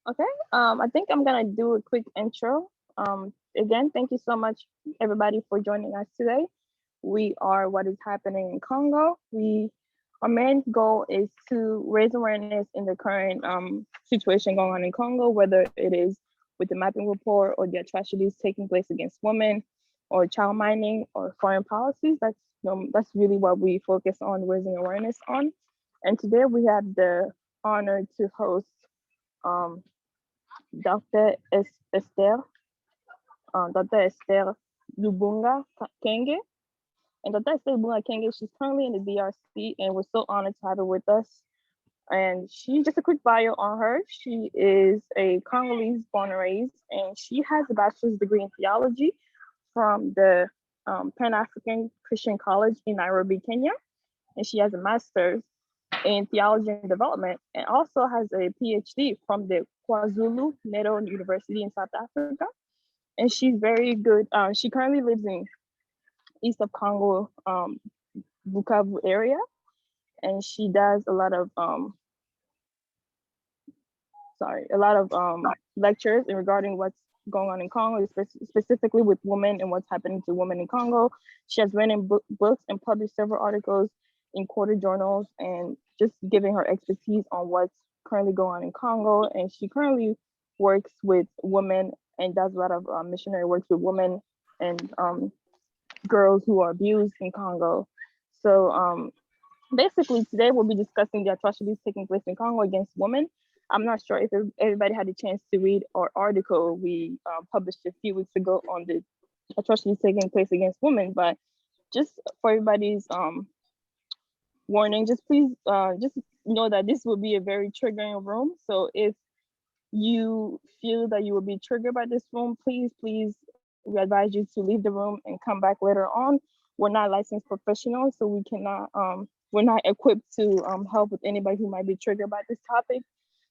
Okay. I think I'm gonna do a quick intro. Again, thank you so much, everybody, for joining us today. We are What is Happening in Congo. Our main goal is to raise awareness in the current situation going on in Congo, whether it is with the mapping report or the atrocities taking place against women, or child mining, or foreign policies. That's really what we focus on raising awareness on. And today we have the honor to host um, Dr. Dr. Esther Lubunga Kenge. And Dr. Esther Lubunga Kenge, she's currently in the DRC, and we're so honored to have her with us. And she, just a quick bio on her, she is a Congolese born and raised, and she has a bachelor's degree in theology from the Pan-African Christian College in Nairobi, Kenya. And she has a master's in theology and development, and also has a PhD from the KwaZulu-Natal University in South Africa. And she's very good. She currently lives in east of Congo, Bukavu area, and she does a lot of lectures regarding what's going on in Congo, specifically with women and what's happening to women in Congo. She has written books and published several articles in quarter journals, and just giving her expertise on what's currently going on in Congo. And she currently works with women and does a lot of missionary works with women and girls who are abused in Congo. So basically today we'll be discussing the atrocities taking place in Congo against women. I'm not sure if everybody had a chance to read our article we published a few weeks ago on the atrocities taking place against women, but just for everybody's warning, just please just know that this will be a very triggering room. So if you feel that you will be triggered by this room, please, we advise you to leave the room and come back later on. We're not licensed professionals, so we cannot, we're not equipped to help with anybody who might be triggered by this topic.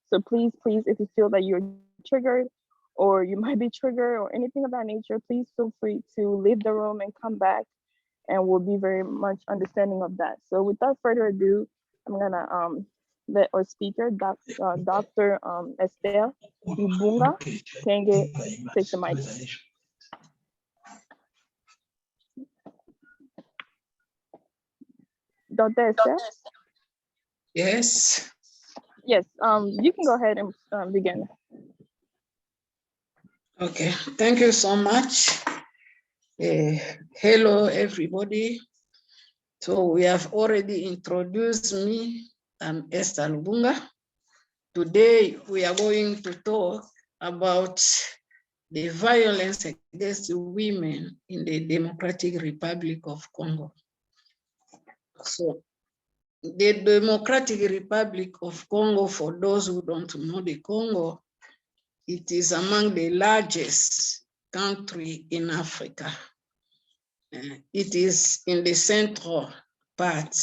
So please, if you feel that you're triggered or you might be triggered or anything of that nature, please feel free to leave the room and come back, and we'll be very much understanding of that. So without further ado, I'm gonna let our speaker, Dr. Esther Lubunga Kenge, take the mic. Dr. Esther? Yes. Yes, you can go ahead and begin. Okay, thank you so much. Hello, everybody. So we have already introduced me. I'm Esther Lubunga. Today, we are going to talk about the violence against women in the Democratic Republic of Congo. So the Democratic Republic of Congo, for those who don't know the Congo, it is among the largest country in Africa. It is in the central part,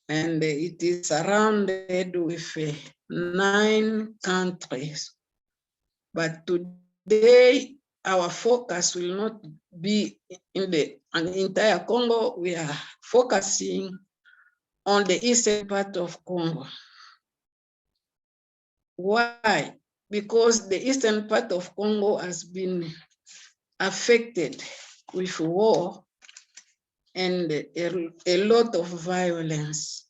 and it is surrounded with 9 countries. But today, our focus will not be in the entire Congo. We are focusing on the eastern part of Congo. Why? Because the eastern part of Congo has been affected with war and a lot of violence.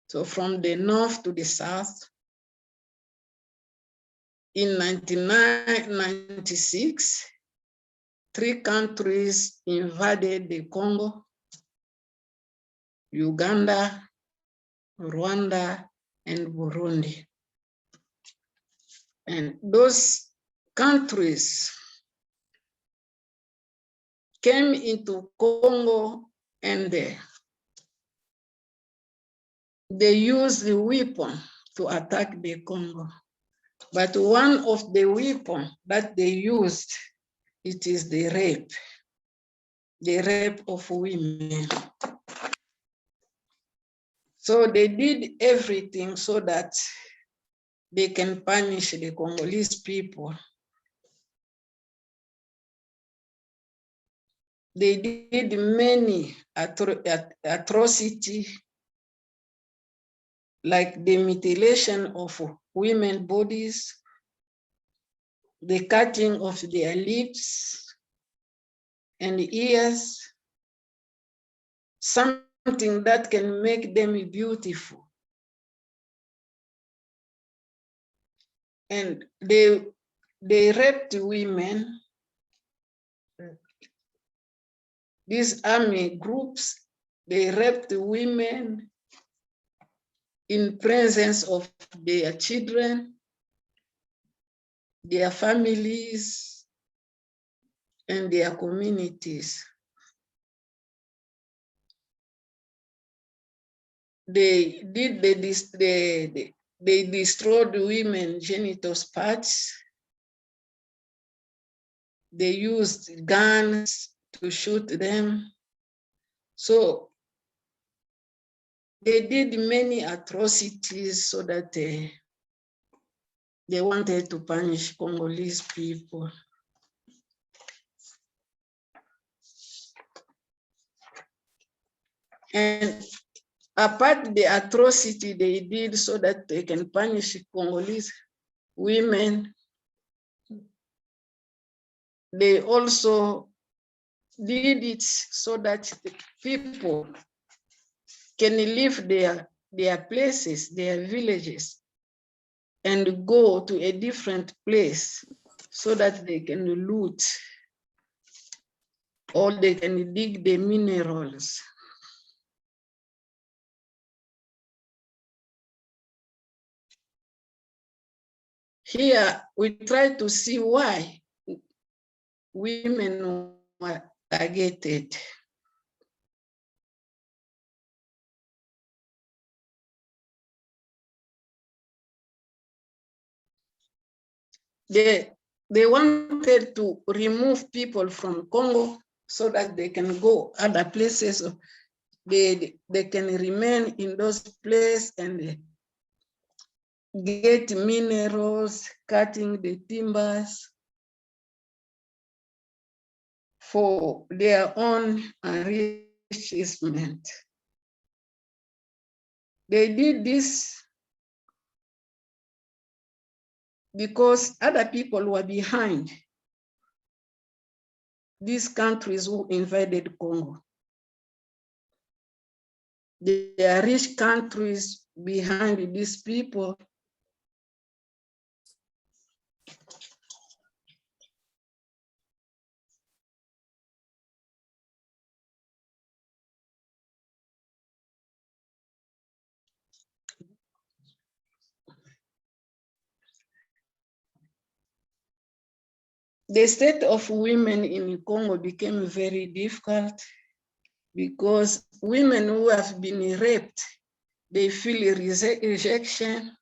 So from the north to the south, in 1996, 3 countries invaded the Congo: Uganda, Rwanda, and Burundi. And those countries came into Congo and they used the weapon to attack the Congo. But one of the weapons that they used, it is the rape of women. So they did everything so that they can punish the Congolese people. They did many atrocities, like the mutilation of women's bodies, the cutting of their lips and ears, something that can make them beautiful. And they raped women. These army groups, they raped women in presence of their children, their families, and their communities. They destroyed women's genital parts. They used guns to shoot them. So they did many atrocities so that they wanted to punish Congolese people. And apart the atrocity they did so that they can punish Congolese women, they also did it so that the people can leave their places, their villages, and go to a different place so that they can loot or they can dig the minerals. Here we try to see why women were targeted. They wanted to remove people from Congo so that they can go other places. They can remain in those places and get minerals, cutting the timbers for their own enrichment. They did this because other people were behind these countries who invaded Congo. There are rich countries behind these people. The state of women in Congo became very difficult because women who have been raped, they feel rejection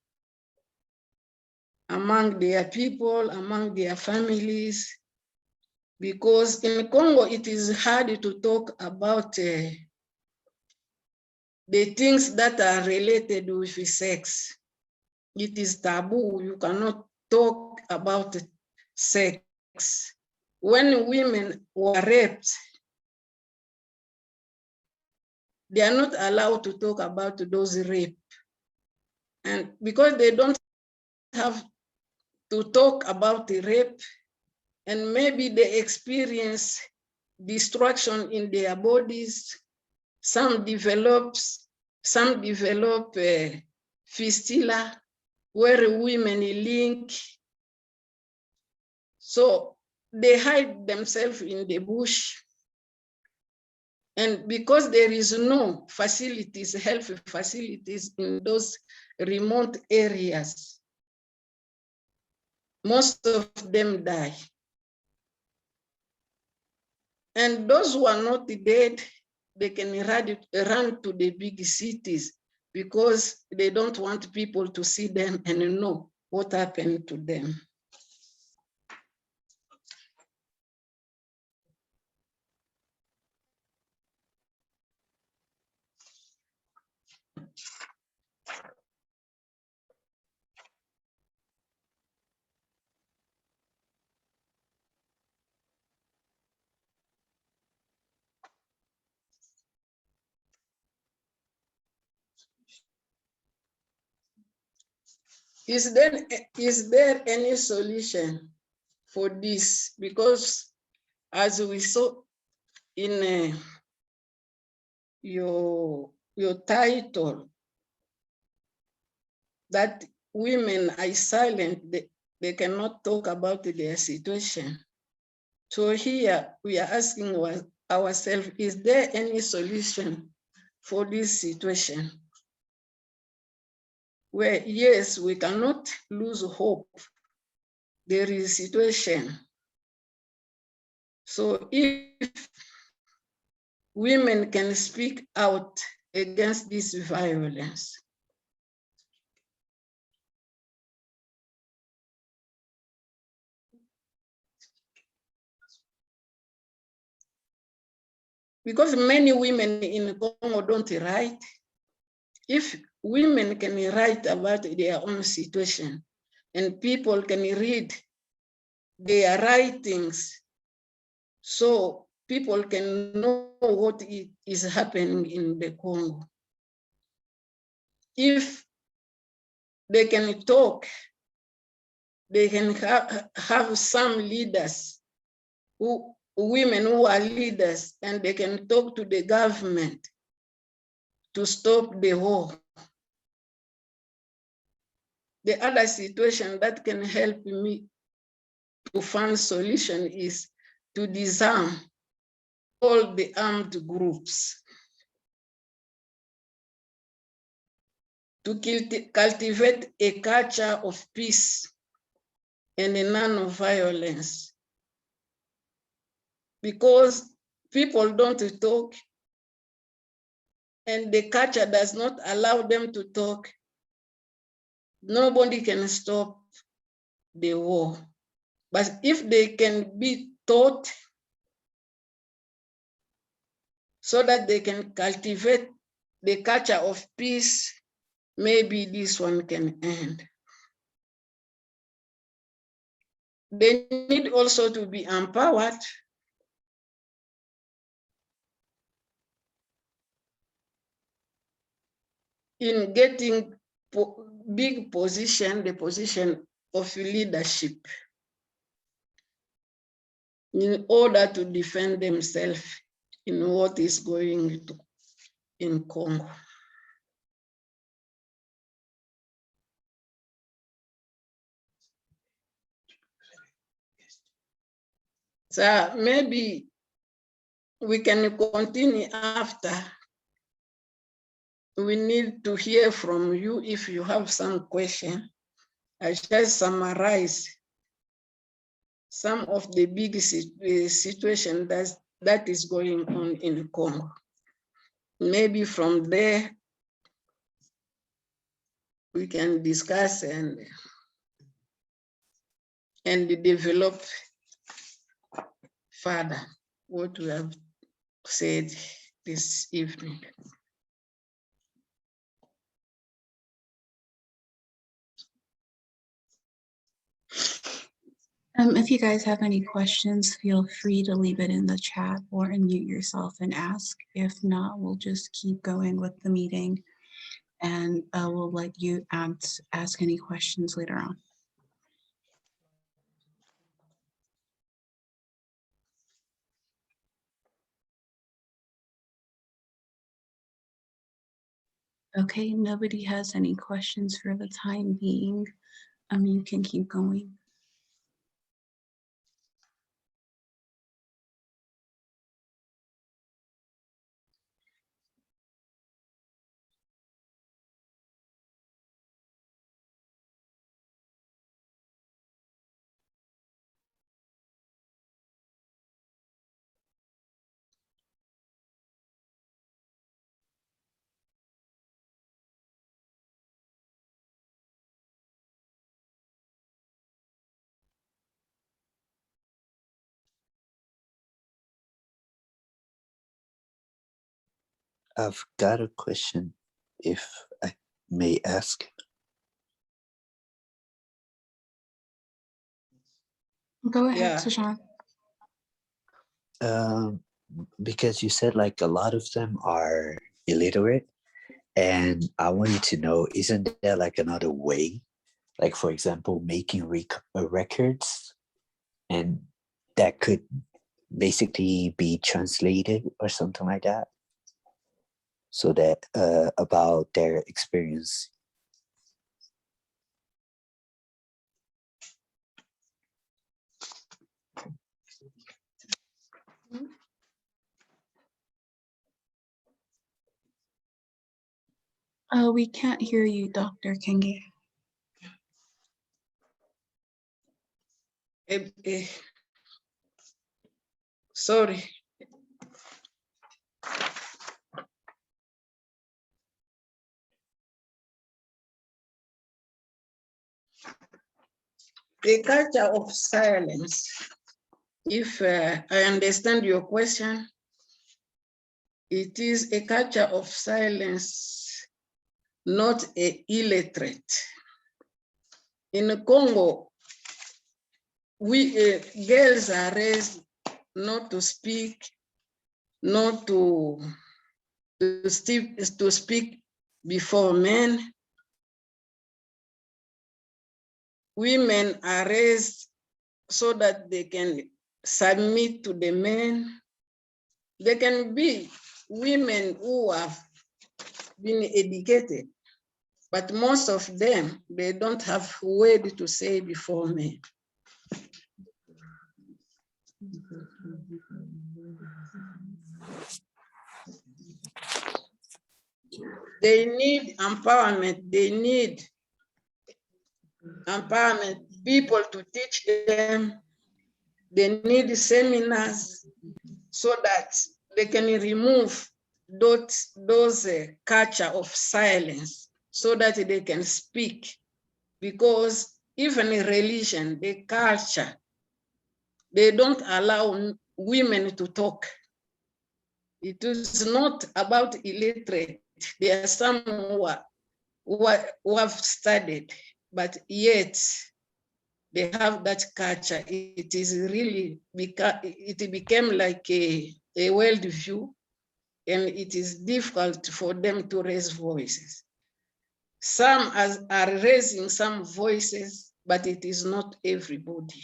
among their people, among their families, because in Congo, it is hard to talk about the things that are related with sex. It is taboo. You cannot talk about sex. When women were raped, they are not allowed to talk about those rape. And because they don't have to talk about the rape, and maybe they experience destruction in their bodies, some develop fistula, where women link. So they hide themselves in the bush. And because there is no facilities, health facilities in those remote areas, most of them die. And those who are not dead, they can run to the big cities because they don't want people to see them and know what happened to them. Is there any solution? for this, because as we saw in your title, that women are silent, they cannot talk about their situation. So here we are asking ourselves, is there any solution for this situation? Where, yes, we cannot lose hope. There is a situation. So if women can speak out against this violence, because many women in Congo don't write. If women can write about their own situation and people can read their writings, so people can know what is happening in the Congo. If they can talk, they can have some leaders, women who are leaders, and they can talk to the government to stop the war. The other situation that can help me to find solution is to disarm all the armed groups, to cultivate a culture of peace and a non-violence. Because people don't talk and the culture does not allow them to talk, nobody can stop the war. But if they can be taught so that they can cultivate the culture of peace, maybe this one can end. They need also to be empowered in getting big position, the position of leadership, in order to defend themselves in what is going to in Congo. So maybe we can continue after. We need to hear from you if you have some question. I just summarize some of the big situation that is going on in Congo. Maybe from there, we can discuss and develop further what we have said this evening. If you guys have any questions, feel free to leave it in the chat or unmute yourself and ask. If not, we'll just keep going with the meeting and we'll let you ask any questions later on. Okay, nobody has any questions for the time being. You can keep going. I've got a question, if I may ask. Go ahead, Yeah. Sajan. Because you said like a lot of them are illiterate, and I wanted to know, isn't there like another way? Like, for example, making records and that could basically be translated or something like that, so that about their experience. We can't hear you, Dr. Kenge. Sorry. The culture of silence. If I understand your question, it is a culture of silence, not a illiterate. In Congo, we girls are raised not to speak, not to speak before men. Women are raised so that they can submit to the men. They can be women who have been educated, but most of them, they don't have a word to say before men. They need empowerment. They need empowerment, people to teach them. They need seminars so that they can remove those culture of silence so that they can speak. Because even in religion, the culture, they don't allow women to talk. It is not about illiterate. There are some who have studied, but yet they have that culture. It is really, it became like a world view, and it is difficult for them to raise voices. Some are raising some voices, but it is not everybody.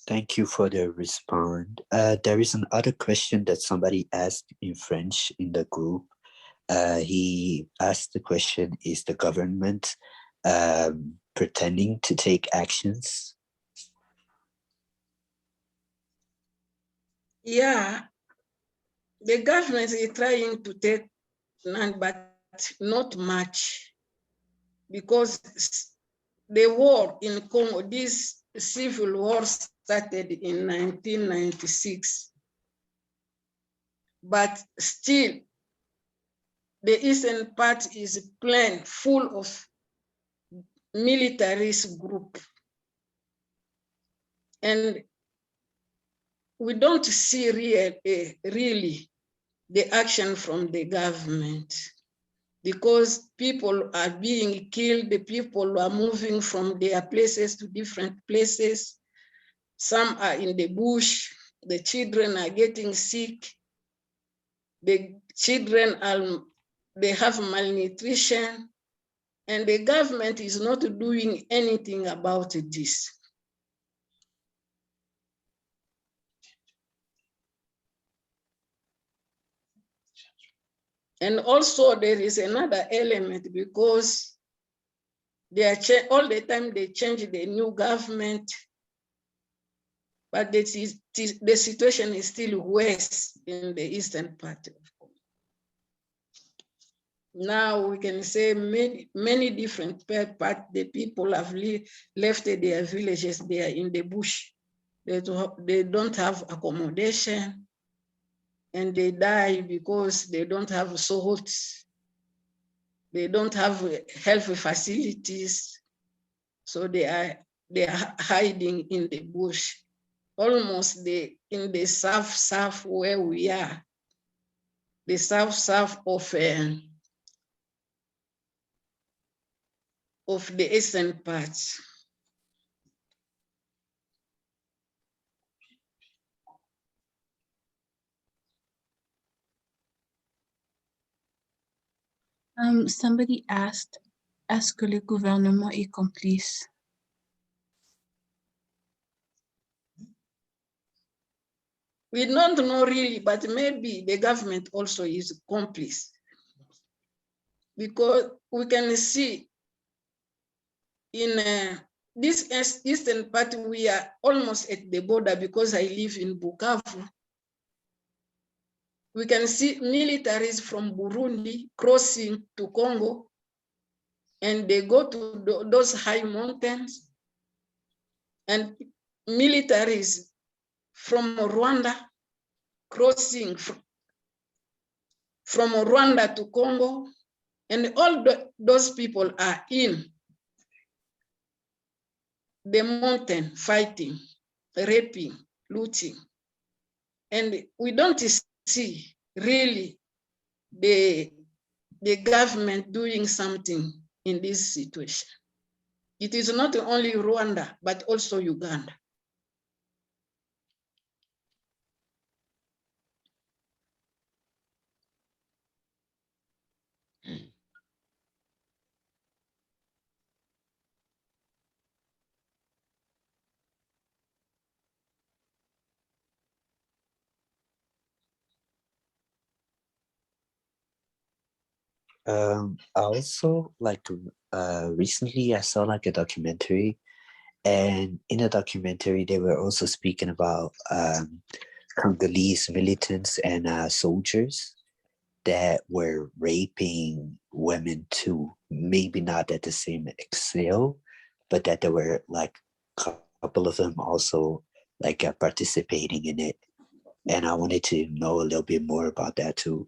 Thank you for the response. There is another question that somebody asked in French in the group. He asked the question, is the government pretending to take actions? Yeah, the government is trying to take land, but not much, because the war in Congo, this civil war started in 1996, but still the eastern part is plain full of militarist group. And we don't see really the action from the government, because people are being killed, the people are moving from their places to different places. Some are in the bush, the children are getting sick, the children they have malnutrition, and the government is not doing anything about this. And also there is another element, because they are all the time they change the new government, but the situation is still worse in the eastern part. Now we can say many different parts, the people have left their villages, they are in the bush. They don't have accommodation, and they die because they don't have salt. They don't have health facilities. So they are hiding in the bush, almost in the south where we are, the south of the eastern parts. Somebody asked, est-ce que le gouvernement est complice? We don't know really, but maybe the government also is complice. Because we can see in this eastern part, we are almost at the border because I live in Bukavu. We can see militaries from Burundi crossing to Congo, and they go to those high mountains, and militaries from Rwanda crossing from Rwanda to Congo, and all those people are in the mountain fighting, raping, looting. And we don't see really the government doing something in this situation. It is not only Rwanda, but also Uganda. Also, like recently I saw like a documentary, and in the documentary they were also speaking about Congolese militants and soldiers that were raping women too. Maybe not at the same scale, but that there were like a couple of them also like participating in it. And I wanted to know a little bit more about that too.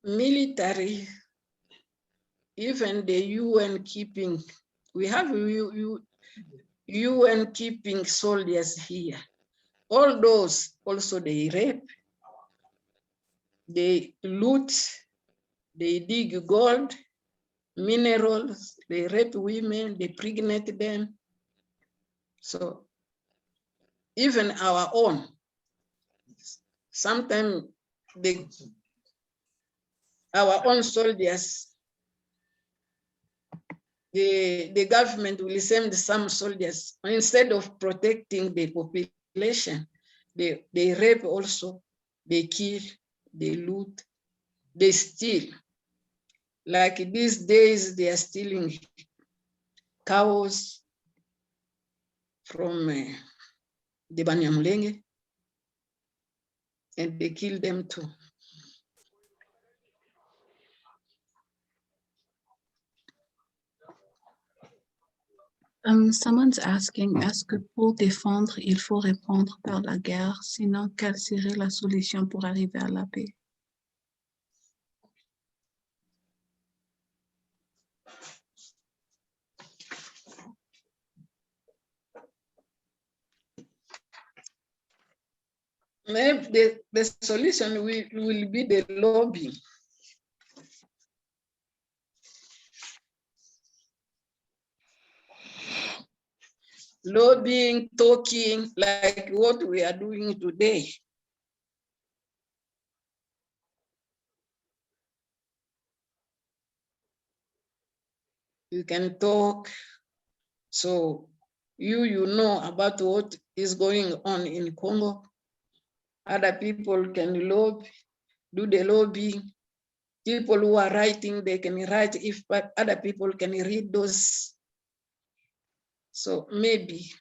Military, even the UN keeping, we have UN keeping soldiers here. All those also they rape, they loot, they dig gold, minerals, they rape women, they pregnate them. So even our own, sometimes our own soldiers, the government will send some soldiers, instead of protecting the population, they rape also, they kill, they loot, they steal. Like these days, they are stealing cows from the Banyamulenge, and they kill them too. Someone's asking, est-ce que pour défendre, il faut répondre par la guerre? Sinon, quelle serait la solution pour arriver à la paix? Maybe the solution will be the lobbying. Lobbying, talking, like what we are doing today. You can talk, so you know about what is going on in Congo. Other people can lobby, do the lobbying. People who are writing, they can write, if other people can read those. So maybe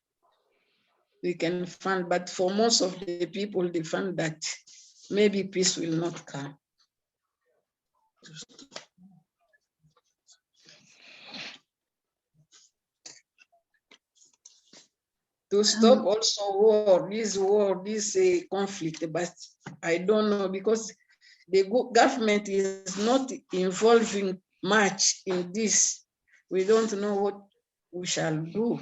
we can find, but for most of the people, they find that maybe peace will not come. To stop also war, this conflict, but I don't know, because the government is not involving much in this. We don't know what we shall do.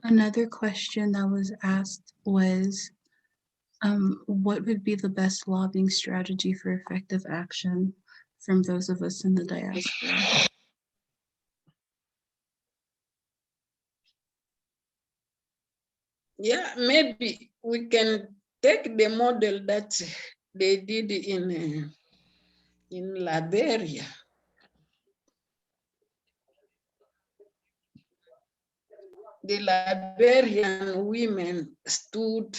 Another question that was asked was, what would be the best lobbying strategy for effective action? from those of us in the diaspora? Yeah, maybe we can take the model that they did in Liberia. The Liberian women stood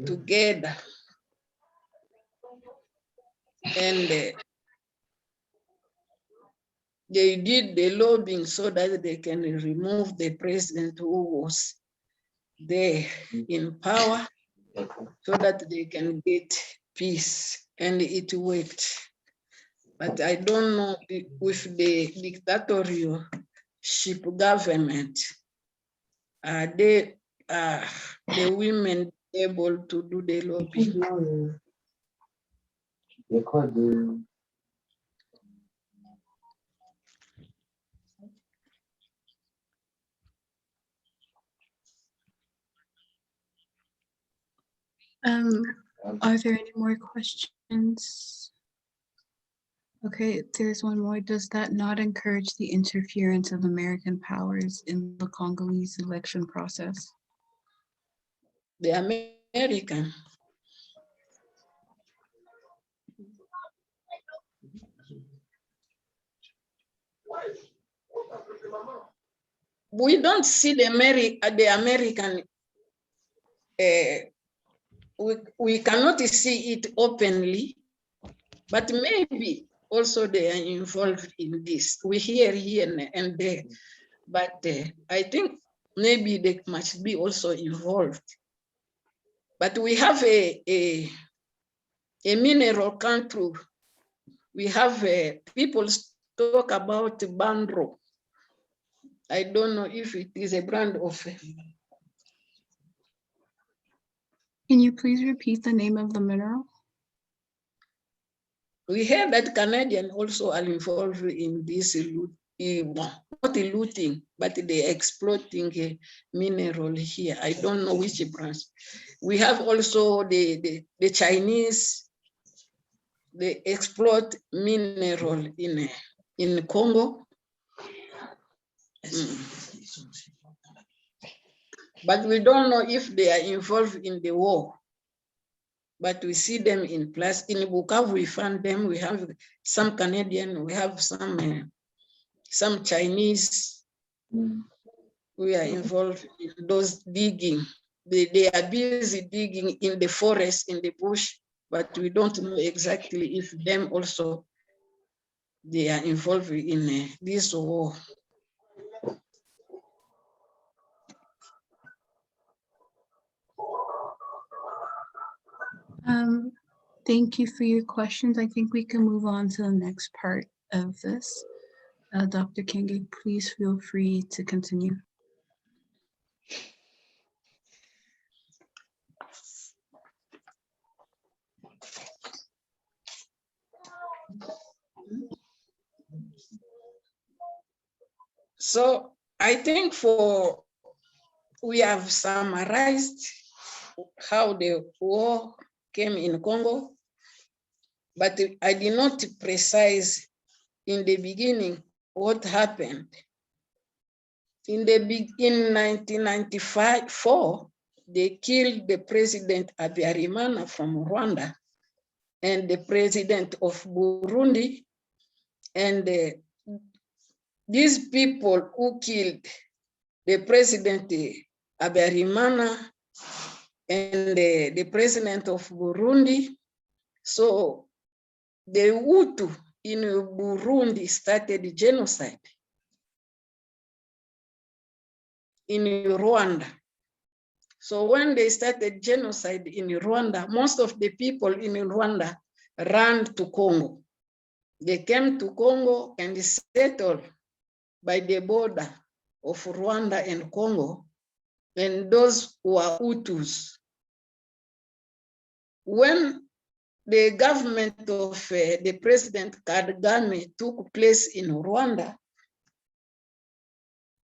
together and they did the lobbying so that they can remove the president who was there in power so that they can get peace, and it worked. But I don't know with the dictatorial government, the women able to do the lobbying. Are there any more questions? Okay, there's one more. Does that not encourage the interference of American powers in the Congolese election process? The American. We don't see the American, we cannot see it openly, but maybe also they are involved in this. We hear here and there, but I think maybe they must be also involved. But we have a mineral country. We have people talk about Bandro. I don't know if it is a brand of. Can you please repeat the name of the mineral? We heard that Canadians also are involved in this, not looting, but they exploiting a mineral here. I don't know which branch. We have also the Chinese, they exploit mineral in Congo. But we don't know if they are involved in the war. But we see them in place. In Bukavu, we found them. We have some Canadian, we have some Chinese. We are involved in those digging. They are busy digging in the forest, in the bush, but we don't know exactly if them also, they are involved in this war. Thank you for your questions. I think we can move on to the next part of this. Dr. Kenge, please feel free to continue. So I think we have summarized how the war came in Congo, but I did not precise in the beginning what happened. In 1994, they killed the president Habyarimana from Rwanda and the president of Burundi, and these people who killed the president Habyarimana and the president of Burundi. So the Hutu in Burundi started genocide in Rwanda. So when they started genocide in Rwanda, most of the people in Rwanda ran to Congo. They came to Congo and settled by the border of Rwanda and Congo, and those were Hutus. When the government of the President Kagame took place in Rwanda,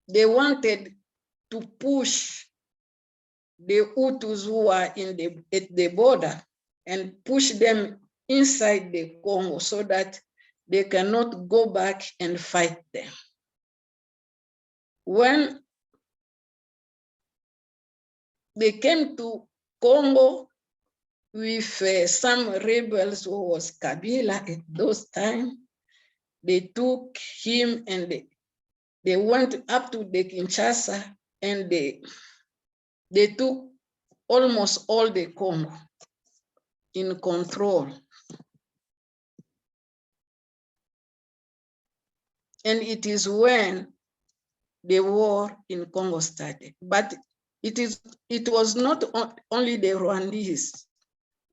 they wanted to push the Hutus who are at the border and push them inside the Congo so that they cannot go back and fight them. When they came to Congo with some rebels who was Kabila at those times, they took him and they went up to the Kinshasa and they took almost all the Congo in control. And it is when the war in Congo started. But it was not only the Rwandese,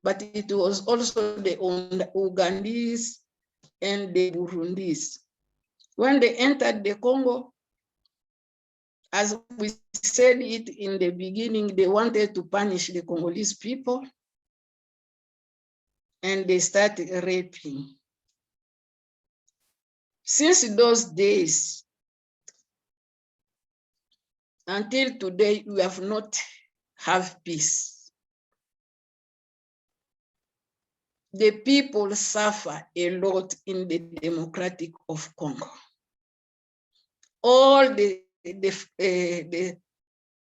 but it was also the Ugandese and the Burundese. When they entered the Congo, as we said it in the beginning, they wanted to punish the Congolese people, and they started raping. Since those days, until today, we have not have peace. The people suffer a lot in the Democratic of Congo. All the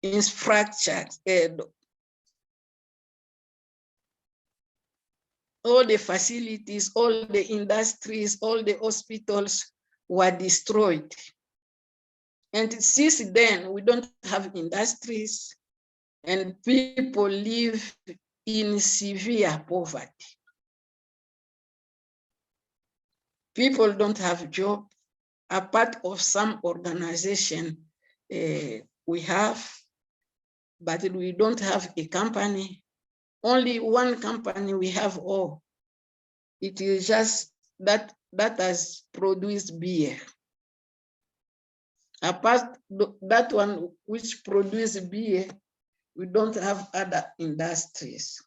infrastructures, all the facilities, all the industries, all the hospitals were destroyed. And since then, we don't have industries and people live in severe poverty. People don't have job, apart of some organization we have, but we don't have a company. Only one company we have all. It is just that has produced beer. Apart that one which produces beer, we don't have other industries.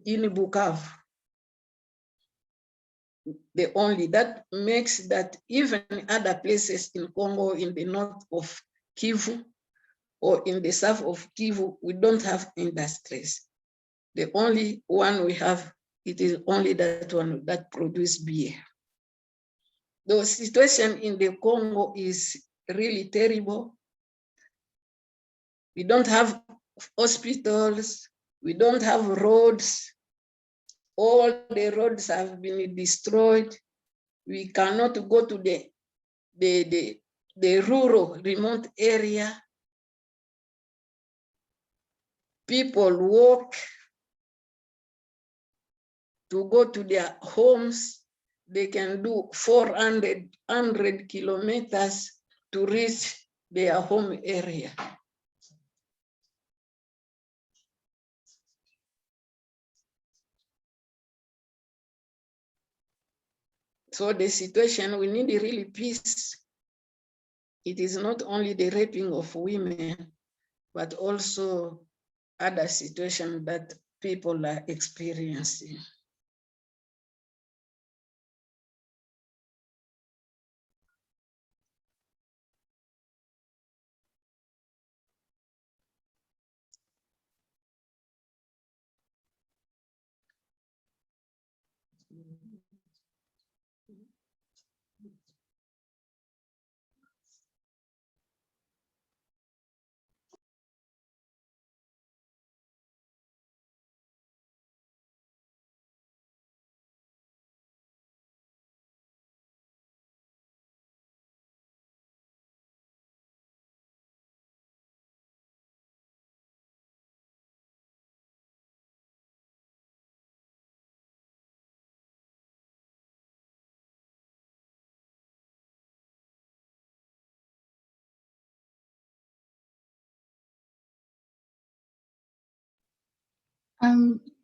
In Bukavu, the only that makes that even other places in Congo, in the north of Kivu, or in the south of Kivu, we don't have industries. The only one we have, it is only that one that produces beer. The situation in the Congo is really terrible. We don't have hospitals, we don't have roads. All the roads have been destroyed. We cannot go to the rural, remote area. People walk to go to their homes. They can do 400 kilometers to reach their home area. So the situation, we need really peace. It is not only the raping of women, but also other situations that people are experiencing.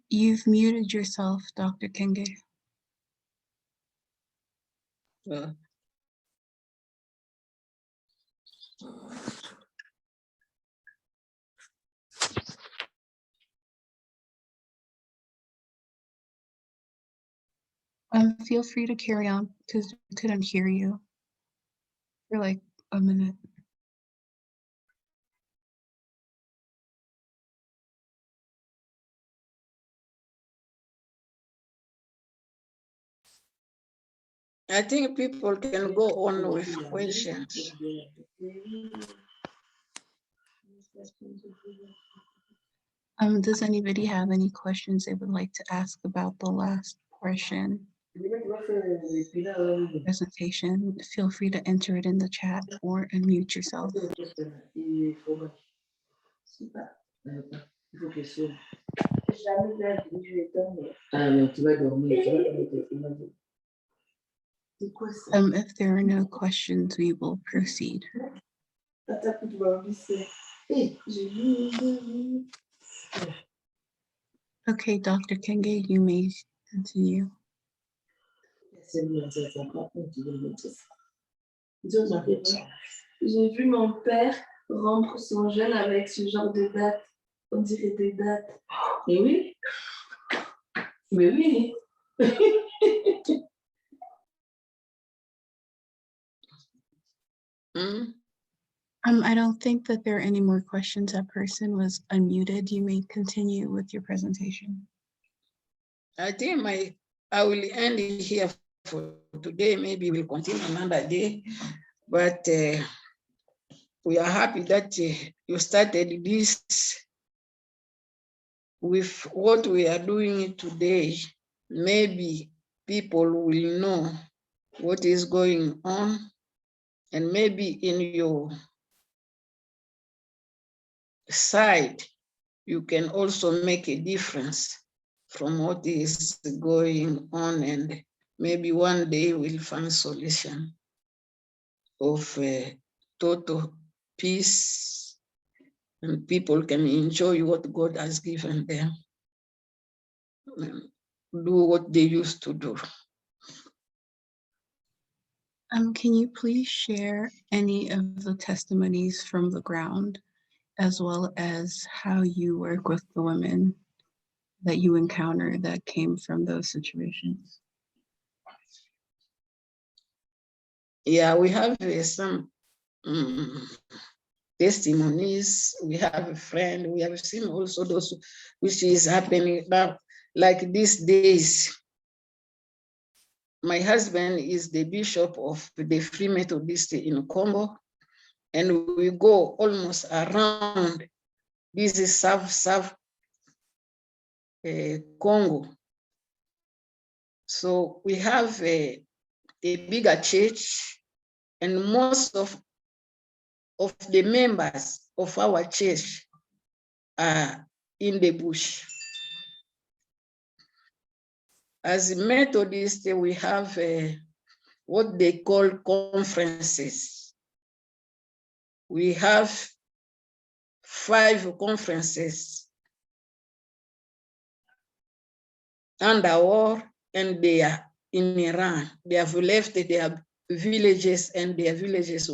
You've muted yourself, Dr. Kenge. Feel free to carry on because we couldn't hear you for like a minute. I think people can go on with questions. Does anybody have any questions they would like to ask about the last portion? Presentation, feel free to enter it in the chat or unmute yourself. If there are no questions, we will proceed. Okay, Dr. Kenge, you may continue. J'ai vu mon père rompre son jeûne avec ce genre de date. On dirait des dates. Mais oui. Mais oui. I don't think that there are any more questions. That person was unmuted. You may continue with your presentation. I think I will end it here for today. Maybe we'll continue another day. But we are happy that you started this with what we are doing today. Maybe people will know what is going on, and maybe in your side, you can also make a difference from what is going on, and maybe one day we'll find solution of total peace, and people can enjoy what God has given them, and do what they used to do. Can you please share any of the testimonies from the ground, as well as how you work with the women that you encounter that came from those situations? Yeah, we have some testimonies. We have a friend. We have seen also those which is happening now, like these days. My husband is the bishop of the Free Methodist in Congo, and we go almost around this is South Congo. So we have a bigger church, and most of the members of our church are in the bush. As a Methodist, we have what they call conferences. We have 5 conferences under war, and they are in Iran. They have left their villages, and their villages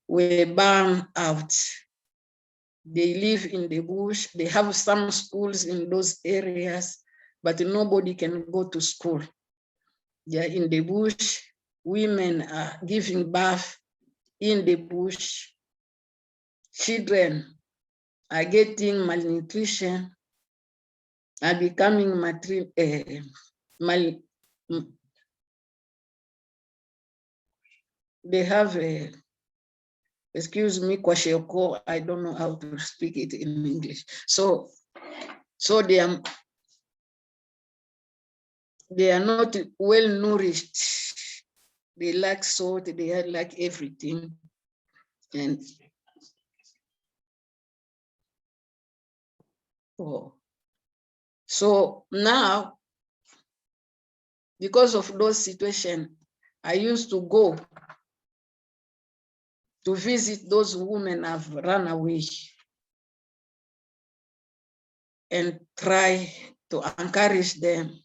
were burned out. They live in the bush. They have some schools in those areas, but nobody can go to school. They are in the bush. Women are giving birth in the bush. Children are getting malnutrition, are becoming they have a, excuse me, kwashiorkor, I don't know how to speak it in English. So they are not well nourished. They lack salt, they lack everything. And so now, because of those situations, I used to go to visit those women who have run away and try to encourage them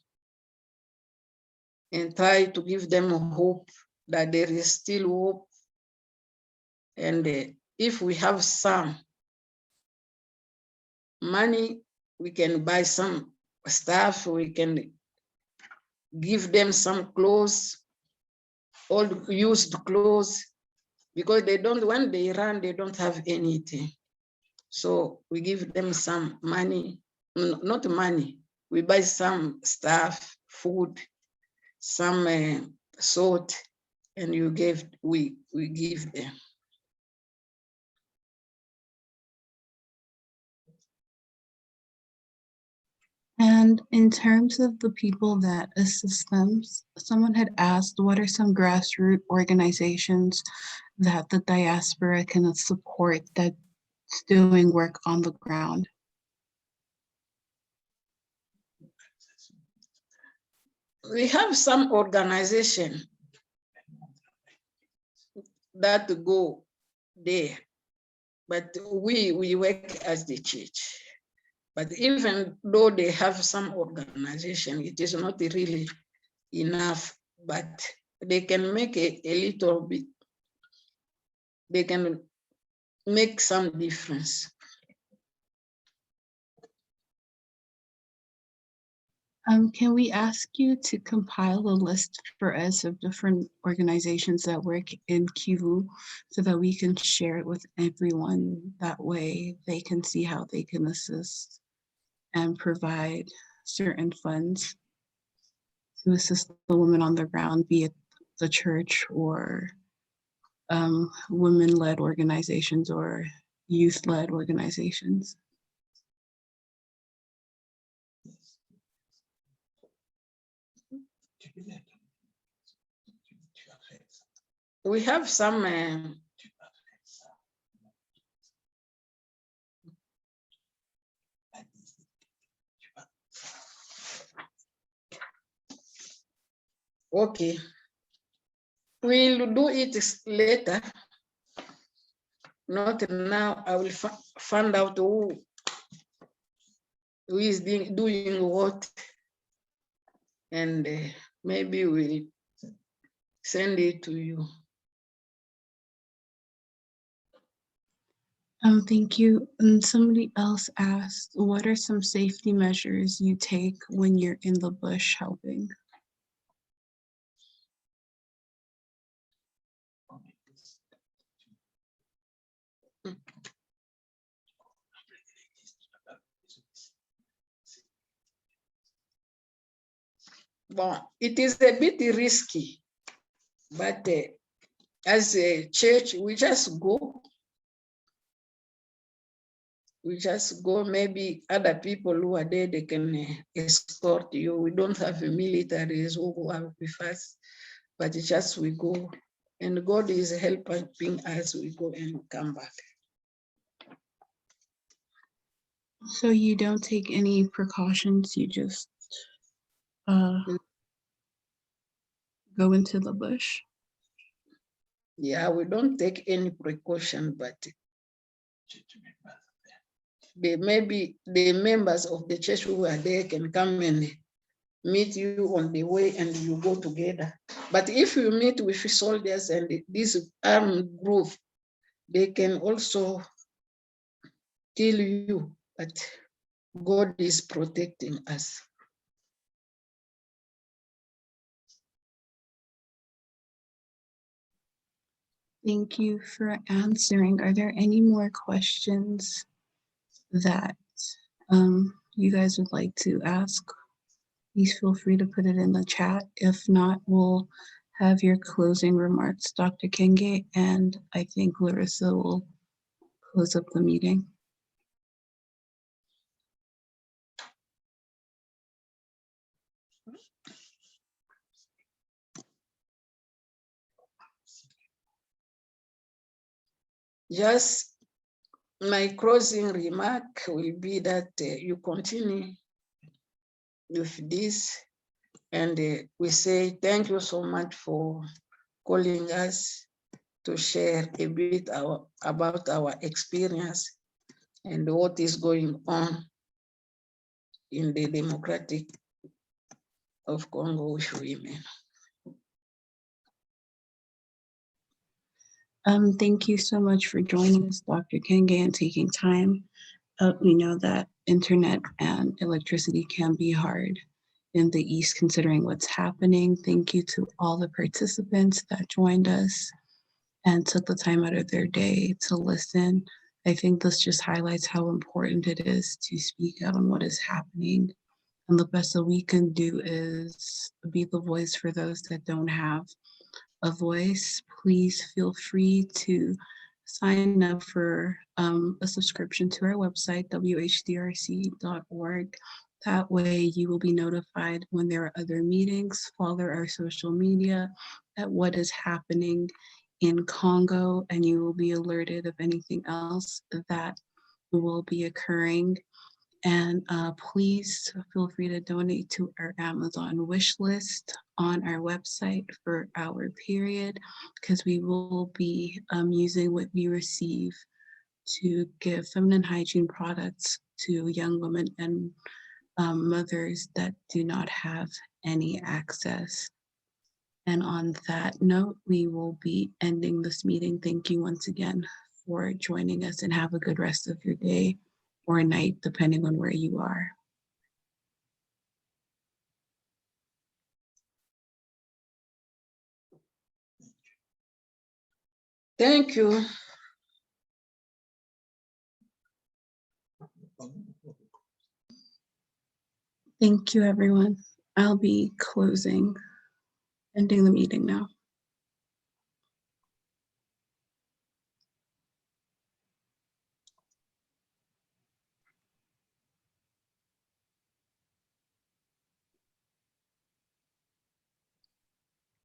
and try to give them hope that there is still hope. And if we have some money, we can buy some stuff, we can give them some clothes, old used clothes, because they don't, when they run, they don't have anything. So we give them some money, not money, we buy some stuff, food, some salt, and we give them. And in terms of the people that assist them, someone had asked, what are some grassroots organizations that the diaspora can support that's doing work on the ground? We have some organization that go there, but we work as the church. But even though they have some organization, it is not really enough, but they can make a little bit, they can make some difference. Can we ask you to compile a list for us of different organizations that work in Kivu so that we can share it with everyone? That way they can see how they can assist and provide certain funds to assist the women on the ground, be it the church or women-led organizations or youth-led organizations. We have some okay. We'll do it later. Not now. I will find out who is doing what, and maybe we'll send it to you. Thank you. And somebody else asked, what are some safety measures you take when you're in the bush helping? Well, it is a bit risky, but as a church, we just go. We just go, maybe other people who are there, they can escort you. We don't have militaries who go out with us, but it's just we go, and God is helping us, we go and come back. So you don't take any precautions, you just go into the bush? Yeah, we don't take any precaution, but maybe the members of the church who are there can come and meet you on the way and you go together. But if you meet with soldiers and this armed group, they can also kill you, but God is protecting us. Thank you for answering. Are there any more questions that you guys would like to ask? Please feel free to put it in the chat. If not, we'll have your closing remarks, Dr. Kenge, and I think Larissa will close up the meeting. Just my closing remark will be that you continue with this, and we say thank you so much for calling us to share a bit about our experience and what is going on in the Democratic of Congo with women. Thank you so much for joining us, Dr. Kenge, and taking time. We know that internet and electricity can be hard in the East, considering what's happening. Thank you to all the participants that joined us and took the time out of their day to listen. I think this just highlights how important it is to speak out on what is happening And the best that we can do is be the voice for those that don't have a voice. Please feel free to sign up for a subscription to our website, whdrc.org. That way you will be notified when there are other meetings. Follow our social media at what is happening in Congo, and you will be alerted of anything else that will be occurring. And please feel free to donate to our Amazon wish list on our website for our period, because we will be using what we receive to give feminine hygiene products to young women and mothers that do not have any access. And on that note, we will be ending this meeting. Thank you once again for joining us, and have a good rest of your day or night, depending on where you are. Thank you. Thank you, everyone. I'll be ending the meeting now.